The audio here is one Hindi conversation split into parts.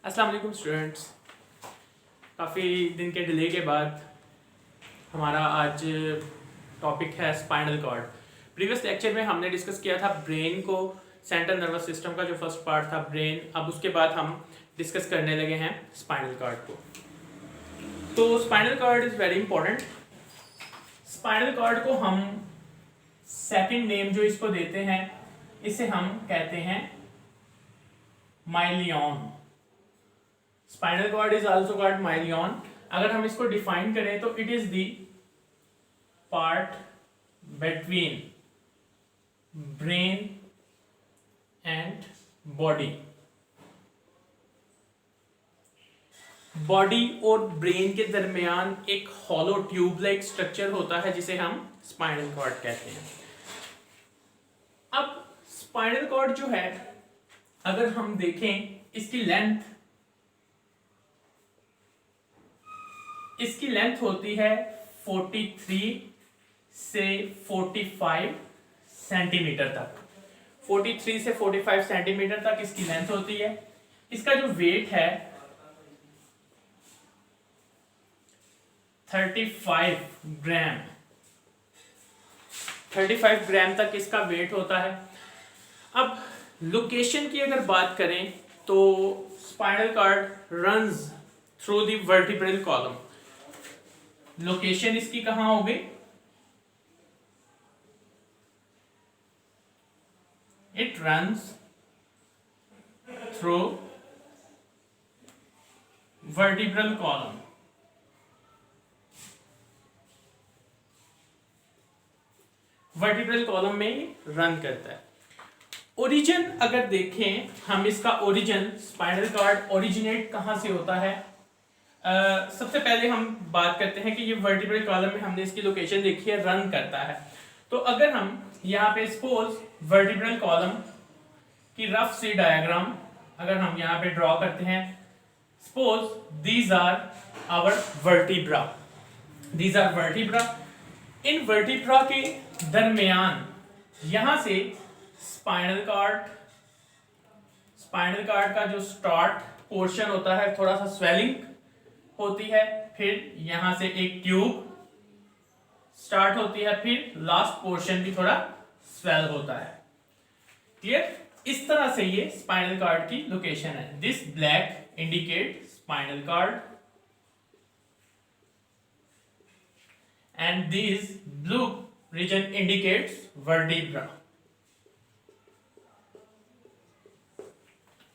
अस्सलाम वालेकुम स्टूडेंट्स। काफ़ी दिन के डिले के बाद हमारा आज टॉपिक है स्पाइनल कॉर्ड। प्रीवियस लेक्चर में हमने डिस्कस किया था ब्रेन को, सेंट्रल नर्वस सिस्टम का जो फर्स्ट पार्ट था ब्रेन। अब उसके बाद हम डिस्कस करने लगे हैं स्पाइनल कॉर्ड को। तो spinal cord is very important. Spinal cord को हम सेकंड नेम जो इसको देते हैं, इसे हम कहते हैं myelon. Spinal cord is also called myelon. अगर हम इसको डिफाइन करें तो it is the part between brain and body. Body और ब्रेन के दरमियान एक हॉलो ट्यूब लाइक स्ट्रक्चर होता है जिसे हम स्पाइनल कॉर्ड कहते हैं। अब स्पाइनल कॉर्ड जो है, अगर हम देखें इसकी लेंथ होती है 43 से 45 सेंटीमीटर तक। 43 से 45 सेंटीमीटर तक इसकी लेंथ होती है। इसका जो वेट है 35 ग्राम 35 ग्राम तक इसका वेट होता है। अब लोकेशन की अगर बात करें तो spinal cord runs through the vertebral column. Location इसकी कहां हो गई? It runs through vertebral column. Vertebral column में रन करता है। ओरिजिन अगर देखें हम, इसका ओरिजिन स्पाइनल कॉर्ड ओरिजिनेट कहां से होता है? सबसे पहले हम बात करते हैं कि ये वर्टिब्रल कॉलम में हमने इसकी लोकेशन देखी है, रन करता है। तो अगर हम यहाँ पे सपोज वर्टिब्रल कॉलम की रफ सी डायग्राम अगर हम यहाँ पे ड्रॉ करते हैं, suppose these are our vertebra. These are vertebra. इन वर्टिब्रा के दरमियान यहां से स्पाइनल कॉर्ड का जो स्टार्ट पोर्शन होता है, थोड़ा सा स्वेलिंग होती है, फिर यहां से एक ट्यूब स्टार्ट होती है, फिर लास्ट पोर्शन भी थोड़ा स्वेल होता है। क्लियर? इस तरह से ये स्पाइनल कॉर्ड की लोकेशन है। This black indicate spinal cord and this blue region indicates vertebra.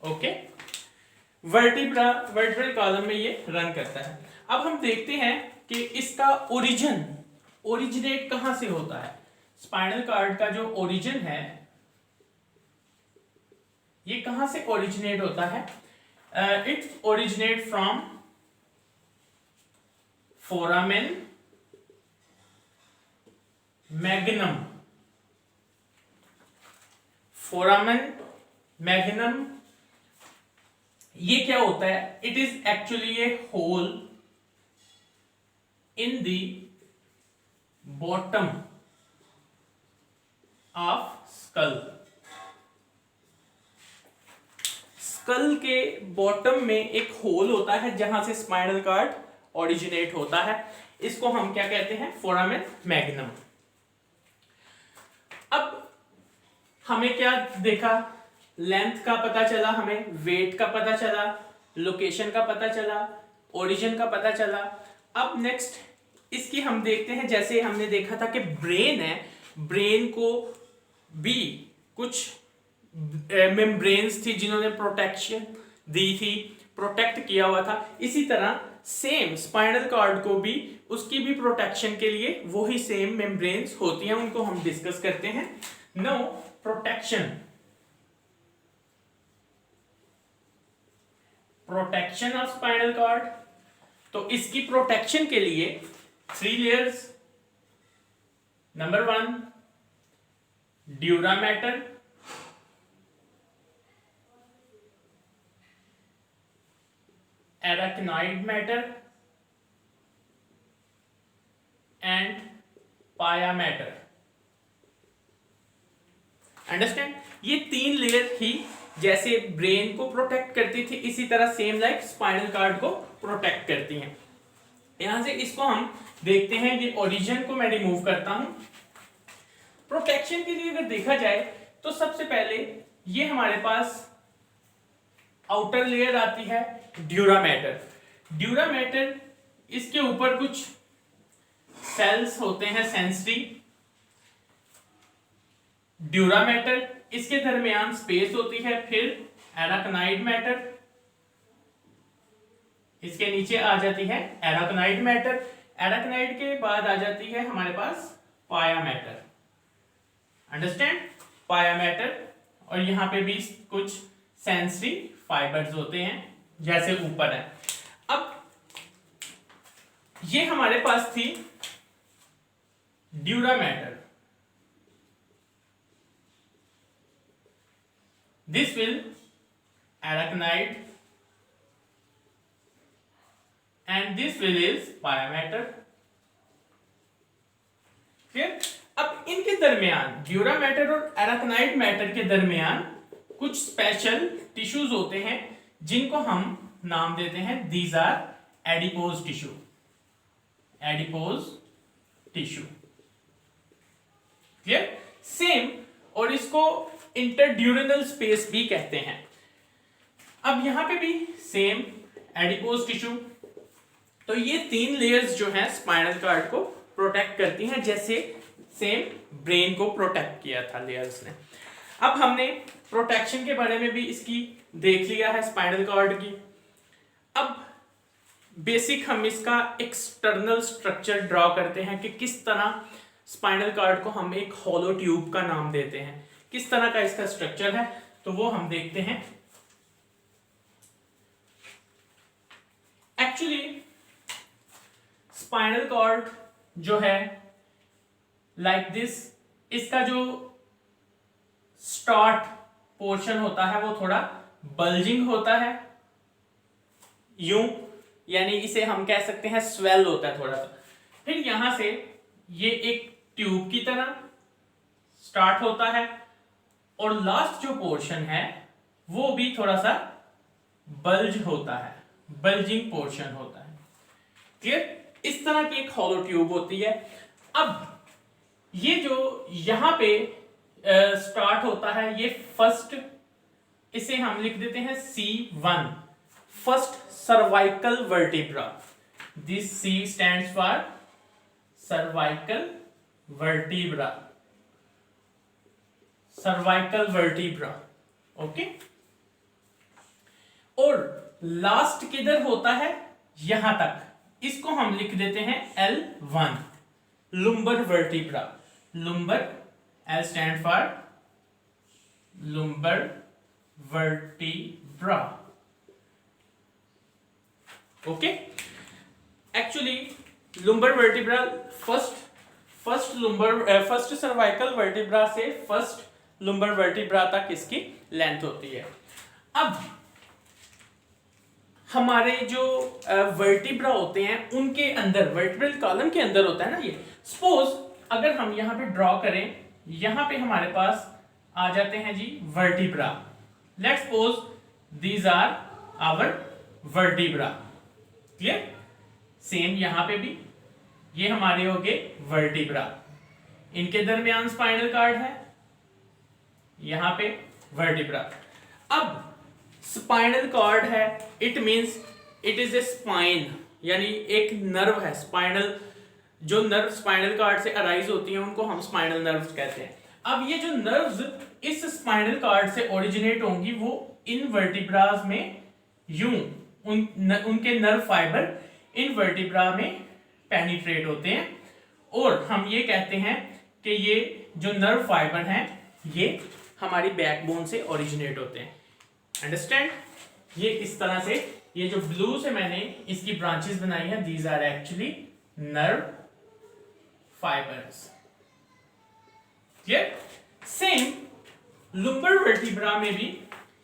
Okay, vertebral column में ये रन करता है। अब हम देखते हैं कि इसका ओरिजिनेट कहां से होता है। स्पाइनल कॉर्ड का जो ओरिजिन है ये कहां से ओरिजिनेट होता है? It originate from foramen magnum. Foramen magnum ये क्या होता है? It is actually a hole in the bottom of skull. Skull के बॉटम में एक होल होता है जहां से स्पाइनल कॉर्ड ओरिजिनेट होता है। इसको हम क्या कहते हैं? Foramen magnum. अब हमें क्या देखा? लेंथ का पता चला, हमें वेट का पता चला, लोकेशन का पता चला, ओरिजिन का पता चला। अब नेक्स्ट इसकी हम देखते हैं, जैसे हमने देखा था कि ब्रेन है, ब्रेन को भी कुछ मेम्ब्रेन्स थी जिन्होंने प्रोटेक्शन दी थी, प्रोटेक्ट किया हुआ था। इसी तरह सेम स्पाइनल कॉर्ड को भी उसकी भी प्रोटेक्शन के लिए वही सेम मेम्ब्रेन्स होती हैं, उनको हम डिस्कस करते हैं। No protection of spinal cord. तो इसकी प्रोटेक्शन के लिए 3 layers. Number 1 dura matter, arachnoid matter and pia matter। Understand? ये 3 लेयर ही जैसे ब्रेन को प्रोटेक्ट करती थी, इसी तरह सेम लाइक स्पाइनल कार्ड को प्रोटेक्ट करती हैं। यहां से इसको हम देखते हैं, ये ओरिजिन को मैं रिमूव करता हूं। प्रोटेक्शन के लिए अगर देखा जाए तो सबसे पहले ये हमारे पास आउटर लेयर आती है ड्यूरा मैटर। ड्यूरा मैटर, इसके ऊपर कुछ सेल्स होते हैं सेंसरी। ड्यूरा मैटर, इसके दरमियान स्पेस होती है, फिर एराकनाइड मैटर, इसके नीचे आ जाती है एराकनाइड मैटर। एराकनाइड के बाद आ जाती है हमारे पास पाया मैटर, अंडरस्टैंड, पाया मैटर। और यहां पे भी कुछ सेंसरी फाइबर्स होते हैं जैसे ऊपर है। अब ये हमारे पास थी dura mater, this will arachnoid and this will is पाया मैटर। फिर अब इनके दरमियान, ड्यूरा मैटर और एराकनाइड मैटर के दरमियान कुछ स्पेशल टिश्यूज होते हैं जिनको हम नाम देते हैं these are adipose tissue, adipose tissue, clear, same. और इसको इंटरड्यूरेनल स्पेस भी कहते हैं। अब यहां पे भी सेम एडिपोज टिश्यू। तो ये तीन लेयर्स जो हैं स्पाइनल कार्ड को प्रोटेक्ट करती हैं, जैसे सेम ब्रेन को प्रोटेक्ट किया था लेयर्स ने। अब हमने प्रोटेक्शन के बारे में भी इसकी देख लिया है स्पाइनल कॉर्ड की। अब बेसिक हम इसका एक्सटर्नल स्ट्रक्चर ड्रॉ करते हैं कि किस तरह स्पाइनल कॉर्ड को हम एक हॉलो ट्यूब का नाम देते हैं, किस तरह का इसका स्ट्रक्चर है, तो वो हम देखते हैं। एक्चुअली स्पाइनल कॉर्ड जो है लाइक दिस, इसका जो स्टार्ट पोर्शन होता है वो थोड़ा बल्जिंग होता है, यूं, यानी इसे हम कह सकते हैं स्वेल होता है थोड़ा सा। फिर यहां से ये एक ट्यूब की तरह स्टार्ट होता है और लास्ट जो पोर्शन है वो भी थोड़ा सा बल्ज होता है, बल्जिंग पोर्शन होता है, क्लियर। इस तरह की एक हॉलो ट्यूब होती है। अब ये जो यहां पे स्टार्ट होता है, ये फर्स्ट, इसे हम लिख देते हैं C1, first cervical vertebra. This C stands for cervical vertebra, cervical vertebra, okay. और लास्ट किधर होता है, यहां तक, इसको हम लिख देते हैं L1, lumbar vertebra. Lumbar, L stand for lumbar vertebra, okay. Actually lumbar vertebra first cervical vertebra से फर्स्ट लुम्बर वर्टिब्रा तक इसकी लेंथ होती है। अब हमारे जो वर्टिब्रा होते हैं उनके अंदर, वर्टिब्रल कॉलम के अंदर होता है ना ये, सपोज अगर हम यहां पे ड्रॉ करें, यहां पे हमारे पास आ जाते हैं जी vertebra. Let's suppose these are our vertebra, clear. Same यहां पे भी ये हमारे हो गए वर्टिब्रा, इनके दरमियान स्पाइनल कार्ड है, यहां पे वर्टिब्रा। अब स्पाइनल कॉर्ड है, it means it is a spine, यानी एक नर्व है। स्पाइनल, जो नर्व स्पाइनल कार्ड से अराइज होती हैं उनको हम स्पाइनल नर्व्स कहते हैं। अब ये जो नर्व्स इस स्पाइनल कार्ड से ओरिजिनेट होंगी वो इन वर्टिब्रास में यूं, उनके नर्व फाइबर इन वर्टिब्रा में पेनिट्रेट होते हैं और हम ये कहते हैं कि ये जो नर्व फाइबर हैं ये हमारी बैकबोन से ओरिजिनेट होते हैं, अंडरस्टैंड। ये इस तरह से, ये जो ब्लू से मैंने इसकी ब्रांचेस बनाई है, these are actually nerve fibres, clear. Same lumbar vertebra में भी,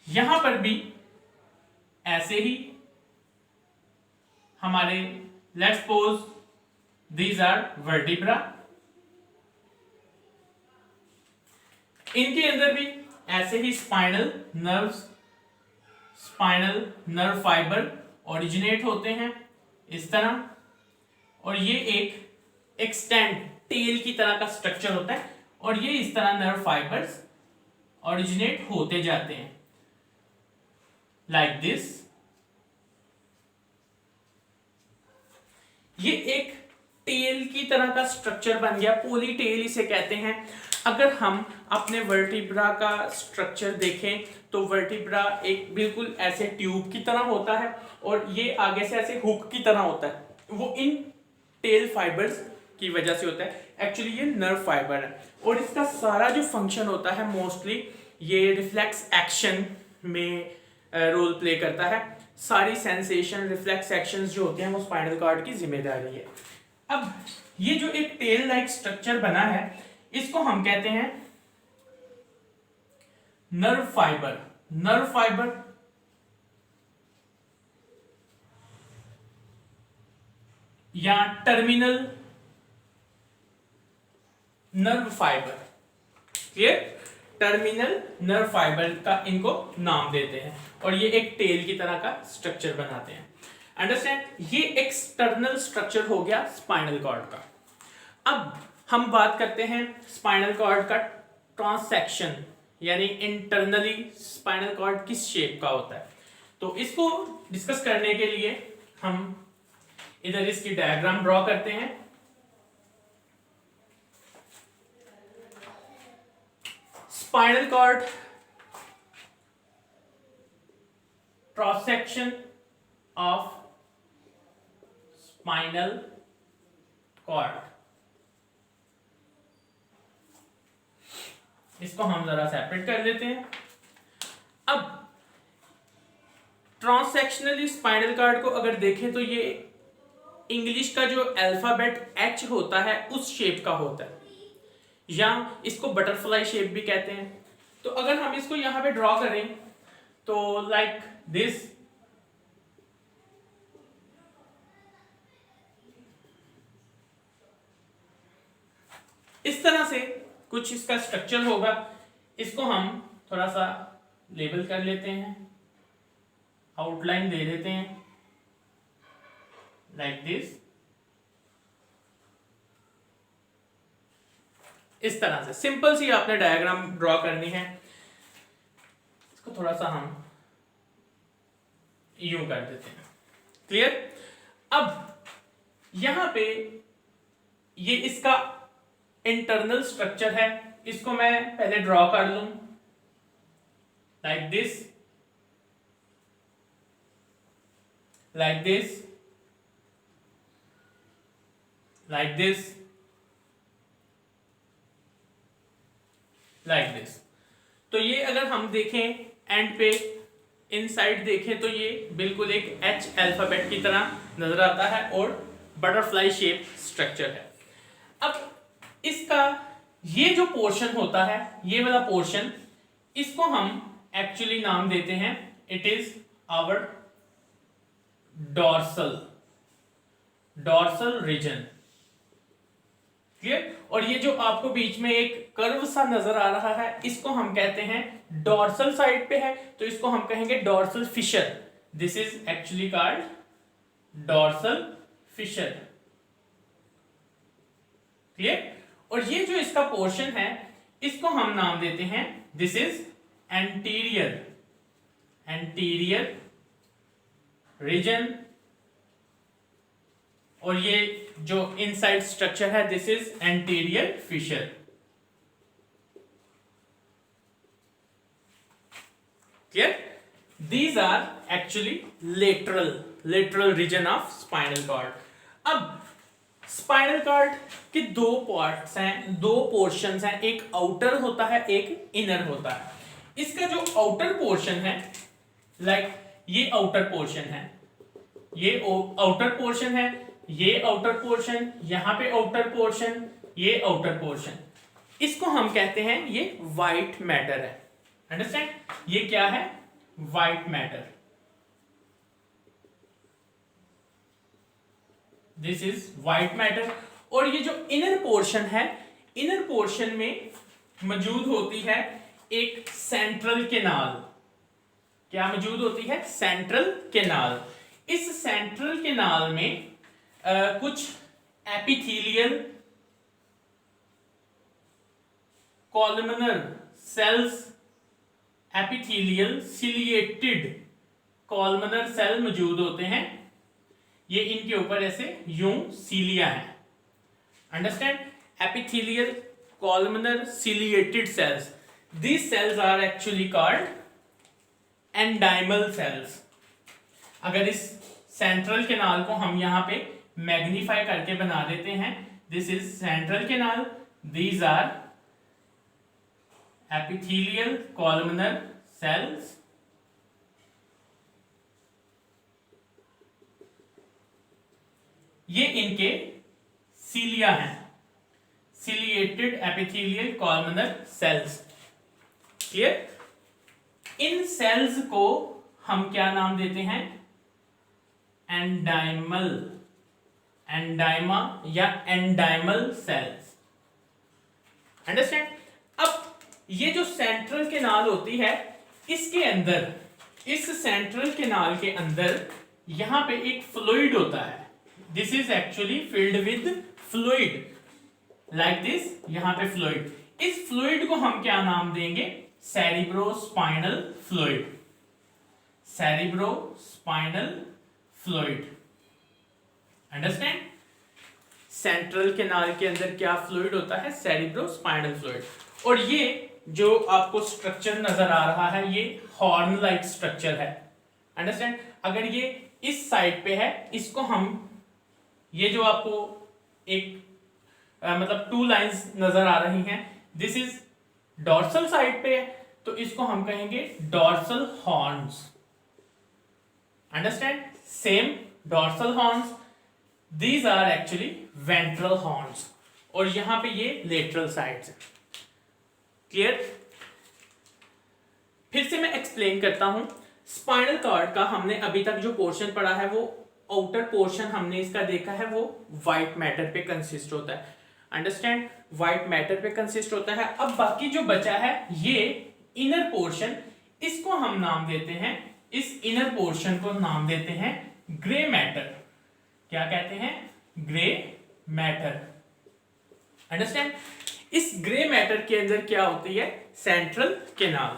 यहां पर भी ऐसे ही हमारे, let's suppose these are vertebra, इनके अंदर भी ऐसे ही स्पाइनल नर्व फाइबर ओरिजिनेट होते हैं इस तरह, और ये एक एक्सटेंड टेल की तरह का स्ट्रक्चर होता है, और ये इस तरह नर्व फाइबर्स ओरिजिनेट होते जाते हैं लाइक दिस। ये एक टेल की तरह का स्ट्रक्चर बन गया, पोली टेल इसे कहते हैं। अगर हम अपने वर्टिब्रा का स्ट्रक्चर देखें तो वर्टिब्रा एक बिल्कुल ऐसे ट्यूब की तरह होता है, और ये आगे से ऐसे हुक की तरह होता है, वो इन टेल फाइबर्स की वजह से होता है। एक्चुअली ये नर्व फाइबर है, और इसका सारा जो फंक्शन होता है मोस्टली ये रिफ्लेक्स एक्शन में रोल प्ले करता है। सारी सेंसेशन रिफ्लेक्स एक्शंस जो होते हैं वो स्पाइनल कॉर्ड की जिम्मेदारी है। अब ये जो एक टेल लाइक स्ट्रक्चर बना है इसको हम कहते हैं नर्व फाइबर या terminal nerve fibre. Clear? Terminal nerve fibre का इनको नाम देते हैं, और ये एक टेल की तरह का स्ट्रक्चर बनाते हैं। अंडरस्टैंड? ये एक्सटर्नल स्ट्रक्चर हो गया स्पाइनल कॉर्ड का। अब हम बात करते हैं स्पाइनल कॉर्ड का ट्रांस सेक्शन, यानी इंटरनली स्पाइनल कॉर्ड किस शेप का होता है। तो इसको डिस्कस करने के लिए हम इधर इसकी डायग्राम ड्रॉ करते हैं। Spinal cord cross section of spinal cord, इसको हम जरा सेपरेट कर लेते हैं। अब ट्रांस सेक्शनली स्पाइनल कॉर्ड को अगर देखें तो ये इंग्लिश का जो अल्फाबेट एच होता है उस शेप का होता है, या इसको बटरफ्लाई शेप भी कहते हैं। तो अगर हम इसको यहां पे ड्रॉ करें तो लाइक दिस, इस तरह से कुछ इसका स्ट्रक्चर होगा। इसको हम थोड़ा सा लेबल कर लेते हैं, आउटलाइन दे देते हैं लाइक दिस। इस तरह से सिंपल सी आपने डायग्राम ड्रॉ करनी है। इसको थोड़ा सा हम यूं कर देते हैं। क्लियर? अब यहां पे ये इसका इंटरनल स्ट्रक्चर है, इसको मैं पहले ड्रॉ कर लूं like this, like this, like this, like this. तो ये अगर हम देखें एंड पे इनसाइड देखें तो ये बिल्कुल एक एच अल्फाबेट की तरह नजर आता है और बटरफ्लाई शेप स्ट्रक्चर है। अब इसका ये जो पोर्शन होता है, ये वाला पोर्शन, इसको हम एक्चुअली नाम देते हैं, it is our dorsal region. Clear? और ये जो आपको बीच में एक कर्व सा नजर आ रहा है इसको हम कहते हैं डॉर्सल साइड पे है, तो इसको हम कहेंगे dorsal fissure. This is actually called dorsal fissure. Clear? और ये जो इसका पोर्शन है इसको हम नाम देते हैं, दिस इज एंटीरियर रीजन, और ये जो इनसाइड स्ट्रक्चर है this is anterior fissure. Clear? These are actually lateral region of spinal cord. अब स्पाइनल कॉर्ड के दो पार्ट्स हैं, दो पोर्शंस हैं, एक आउटर होता है एक इनर होता है। इसका जो आउटर पोर्शन है, लाइक ये आउटर पोर्शन है, ये आउटर पोर्शन है, ये आउटर पोर्शन, यहां पे आउटर पोर्शन, ये आउटर पोर्शन, इसको हम कहते हैं ये व्हाइट मैटर है। अंडरस्टैंड? ये क्या है? White matter. This is white matter. और ये जो इनर पोर्शन है, इनर पोर्शन में मौजूद होती है एक सेंट्रल केनाल, क्या मौजूद होती है? Central canal. इस सेंट्रल केनाल में कुछ epithelial columnar cells, epithelial ciliated columnar cell मौजूद होते हैं। ये इनके ऊपर ऐसे यूं सीलिया है। Understand? Epithelial columnar ciliated cells, these cells are actually called ependymal cells. अगर इस सेंट्रल केनाल को हम यहाँ पे मैग्नीफाई करके बना देते हैं, this is central canal, these are epithelial columnar cells, ये इनके सीलिया हैं, ciliated epithelial columnar cells. Clear? इन सेल्स को हम क्या नाम देते हैं? एंडाइमल, एंडाइमा या एंडाइमल सेल्स। अंडरस्टैंड? अब ये जो सेंट्रल केनाल होती है, इसके अंदर, इस सेंट्रल केनाल के अंदर यहां पे एक फ्लूइड होता है। This is actually filled with fluid, like this, यहां पे फ्लूइड। इस फ्लूइड को हम क्या नाम देंगे? Cerebrospinal fluid, cerebrospinal fluid. Understand? Central canal के अंदर क्या फ्लूइड होता है? Cerebrospinal fluid. और ये जो आपको स्ट्रक्चर नजर आ रहा है, ये हॉर्न लाइक स्ट्रक्चर है। अंडरस्टैंड? अगर ये इस साइड पे है, इसको हम, ये जो आपको एक मतलब टू लाइंस नजर आ रही हैं, दिस इज डॉर्सल साइड पे है, तो इसको हम कहेंगे dorsal horns. Understand? Same dorsal horns, these are actually ventral horns, और यहां पे ये लेटरल साइड्स है। क्लियर? फिर से मैं एक्सप्लेन करता हूं। स्पाइनल कॉर्ड का हमने अभी तक जो पोर्शन पढ़ा है, वो आउटर पोर्शन हमने इसका देखा है, वो व्हाइट मैटर पे कंसिस्ट होता है। अंडरस्टैंड? व्हाइट मैटर पे कंसिस्ट होता है। अब बाकी जो बचा है, ये इनर पोर्शन, इसको हम नाम देते हैं, इस इनर पोर्शन को नाम देते हैं ग्रे मैटर। क्या कहते हैं? Grey matter. अंडरस्टैंड? इस ग्रे मैटर के अंदर क्या होती है? Central canal.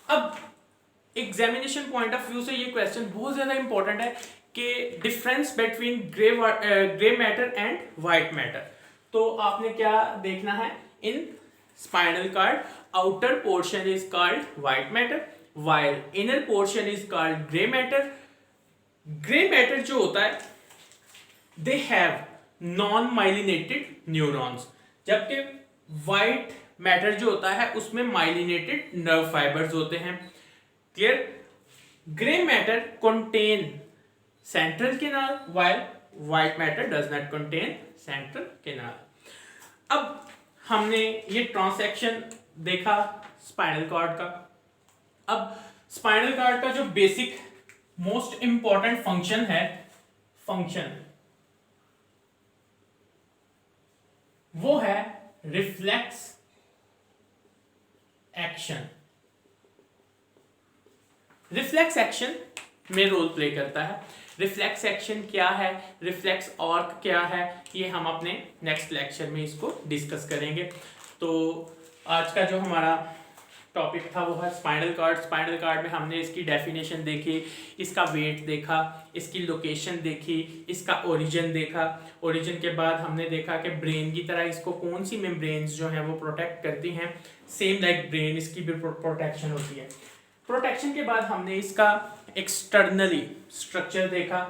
अब एग्जामिनेशन पॉइंट ऑफ व्यू से ये क्वेश्चन बहुत ज्यादा इंपॉर्टेंट है कि difference between grey matter and white matter. तो आपने क्या देखना है? In spinal cord, outer portion is called white matter, while inner portion is called gray matter. Gray matter जो होता है, they have non-myelinated neurons, जबकि white matter जो होता है उसमें myelinated nerve fibers होते हैं। Clear? Gray matter contain central canal while white matter does not contain central canal. अब हमने ये ट्रांसैक्शन देखा स्पाइनल कॉर्ड का। अब स्पाइनल कॉर्ड का जो बेसिक मोस्ट इंपॉर्टेंट फंक्शन है, वो है रिफ्लेक्स एक्शन। रिफ्लेक्स एक्शन में रोल प्ले करता है। रिफ्लेक्स एक्शन क्या है, रिफ्लेक्स ऑर्क क्या है, ये हम अपने नेक्स्ट लेक्चर में इसको डिस्कस करेंगे। तो आज का जो हमारा टॉपिक था वो है स्पाइनल कॉर्ड। स्पाइनल कॉर्ड में हमने इसकी डेफिनेशन देखी, इसका वेट देखा, इसकी लोकेशन देखी, इसका ओरिजिन देखा। ओरिजिन के बाद हमने देखा कि ब्रेन की तरह इसको कौन सी मेम्ब्रेन्स जो हैं वो प्रोटेक्ट करती हैं, सेम लाइक ब्रेन इसकी भी प्रोटेक्शन होती है। प्रोटेक्शन के बाद हमने इसका एक्सटर्नली स्ट्रक्चर देखा,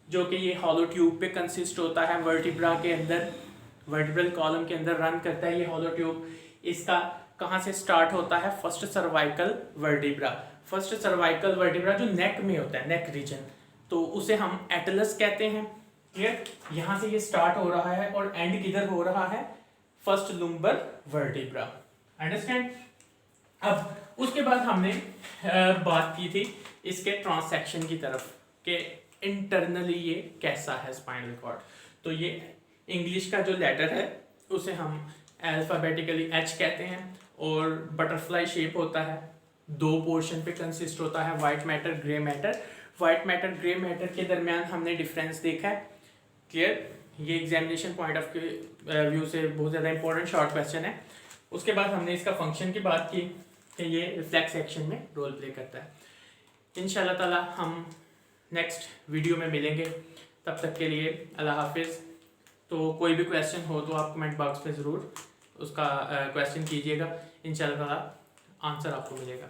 जो कि ये हॉलो ट्यूब पे कंसिस्ट होता है, वर्टिब्रा के अंदर, वर्टिब्रल कॉलम के अंदर रन करता है ये हॉलो ट्यूब। इसका कहाँ से स्टार्ट होता है? First cervical vertebra. First cervical vertebra जो नेक में होता है, नेक रीजन, तो उसे हम एटलस कहते हैं। क्लियर? यहाँ से ये स्टार्ट हो रहा है और एंड किधर हो रहा है? First lumbar vertebra. अंडरस्टैंड? अब उसके बाद हमने बात की थी इसके ट्रांसैक्शन की तरफ कि इंटरनली ये कैसा है स्पाइनल कॉर्ड। तो ये इंग्लिश का जो लेटर है उसे हम अल्फाबेटिकली H कहते हैं, और बटरफ्लाई शेप होता है, 2 पोर्शन पे कंसिस्ट होता है, white matter grey matter. White matter grey matter के दरमियान हमने डिफरेंस देखा है, क्लियर। ये एग्जामिनेशन पॉइंट ऑफ व्यू से बहुत ज़्यादा इंपॉर्टेंट शॉर्ट क्वेश्चन है। उसके बाद हमने इसका फंक्शन की बात की कि ये रिफ्लेक्स एक्शन में रोल प्ले करता है। इंशाल्लाह ताला हम नेक्स्ट वीडियो में मिलेंगे, तब तक के लिए अल्लाह हाफिज़। तो कोई भी क्वेश्चन हो तो आप कमेंट बॉक्स में ज़रूर उसका क्वेश्चन कीजिएगा, इंशाल्लाह ताला आंसर आपको मिलेगा।